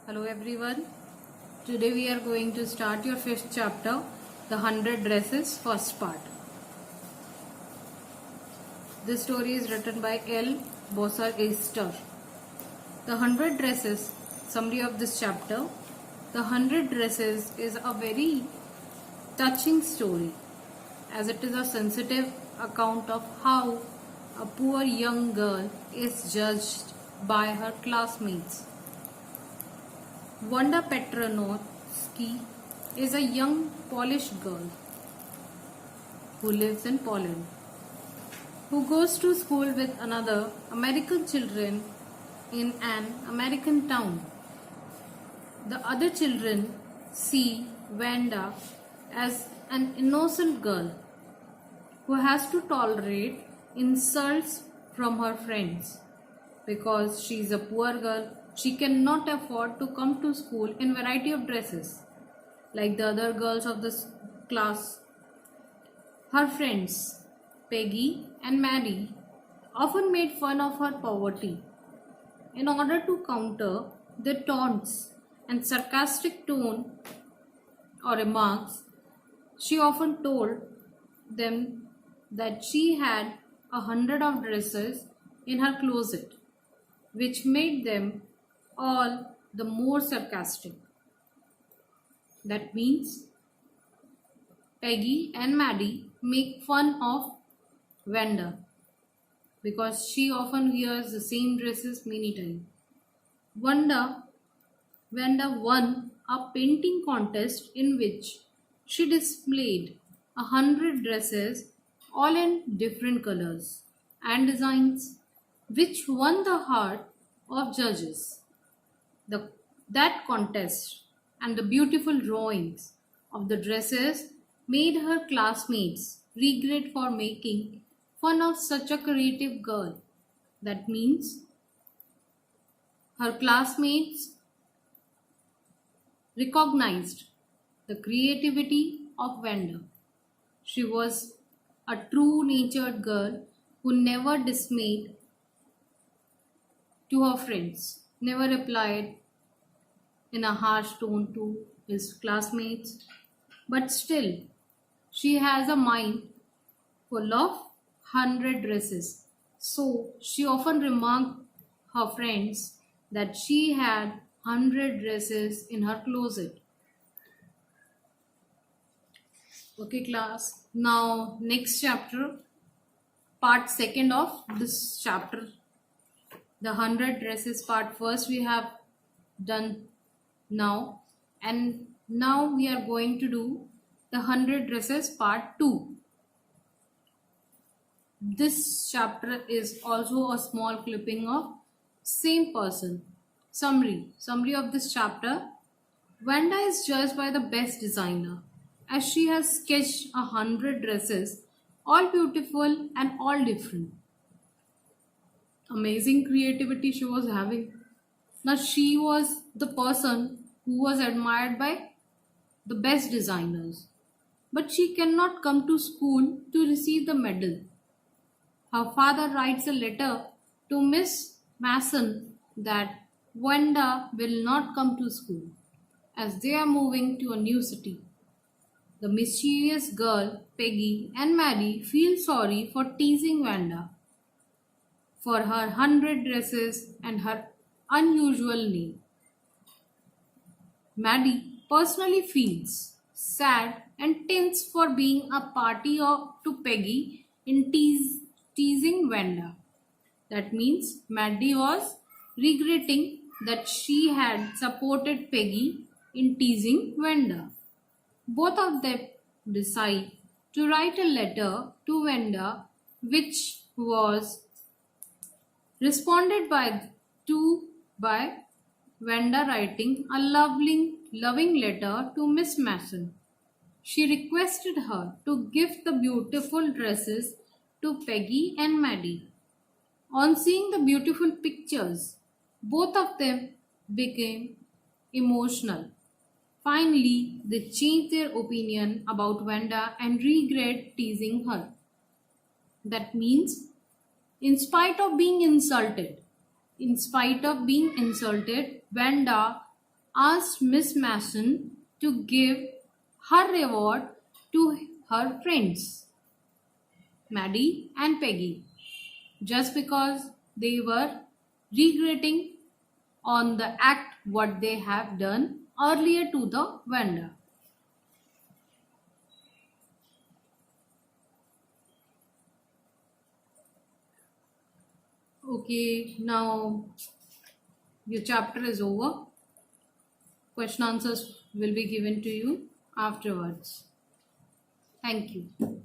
Hello everyone. Today we are going to start your fifth chapter, The 100 Dresses, first part. This story is written by L. Bossar Easter. The 100 Dresses, summary of this chapter. The 100 Dresses is a very touching story as it is a sensitive account of how a poor young girl is judged by her classmates. Wanda Petronovsky is a young Polish girl who lives in Poland, who goes to school with another American children in an American town. The other children see Wanda as an innocent girl who has to tolerate insults from her friends because she is a poor girl. She cannot afford to come to school in variety of dresses like the other girls of the class. Her friends, Peggy and Mary, often made fun of her poverty. In order to counter the taunts and sarcastic tone or remarks, she often told them that she had 100 of dresses in her closet, which made them all the more sarcastic. That means Peggy and Maddie make fun of Wanda because she often wears the same dresses many times. Wanda won a painting contest in which she displayed 100 dresses all in different colors and designs, which won the heart of judges. That contest and the beautiful drawings of the dresses made her classmates regret for making fun of such a creative girl. That means her classmates recognized the creativity of Wanda. She was a true natured girl who never dismayed to her friends, never replied in a harsh tone to his classmates, but still she has a mind full of 100 dresses. So she often remarked her friends that she had 100 dresses in her closet. Okay class, now next chapter, part second of this chapter, the 100 dresses part first we have done now, and now we are going to do the 100 dresses part 2. This chapter is also a small clipping of same person. Summary of this chapter. Wanda is judged by the best designer as she has sketched 100 dresses, all beautiful and all different. Amazing creativity she was having. Now she was the person who was admired by the best designers. But she cannot come to school to receive the medal. Her father writes a letter to Miss Mason that Wanda will not come to school as they are moving to a new city. The mischievous girl, Peggy and Mary feel sorry for teasing Wanda for her 100 dresses and her unusual name. Maddie personally feels sad and tense for being a party to Peggy in teasing Wanda. That means Maddie was regretting that she had supported Peggy in teasing Wanda. Both of them decide to write a letter to Wanda, which was responded by Wanda writing a loving letter to Miss Mason. She requested her to give the beautiful dresses to Peggy and Maddie. On seeing the beautiful pictures, both of them became emotional. Finally, they changed their opinion about Wanda and regret teasing her. That means, in spite of being insulted, Wanda asked Miss Mason to give her reward to her friends, Maddie and Peggy, just because they were regretting on the act what they have done earlier to the vendor. Okay, now your chapter is over. Question answers will be given to you afterwards. Thank you.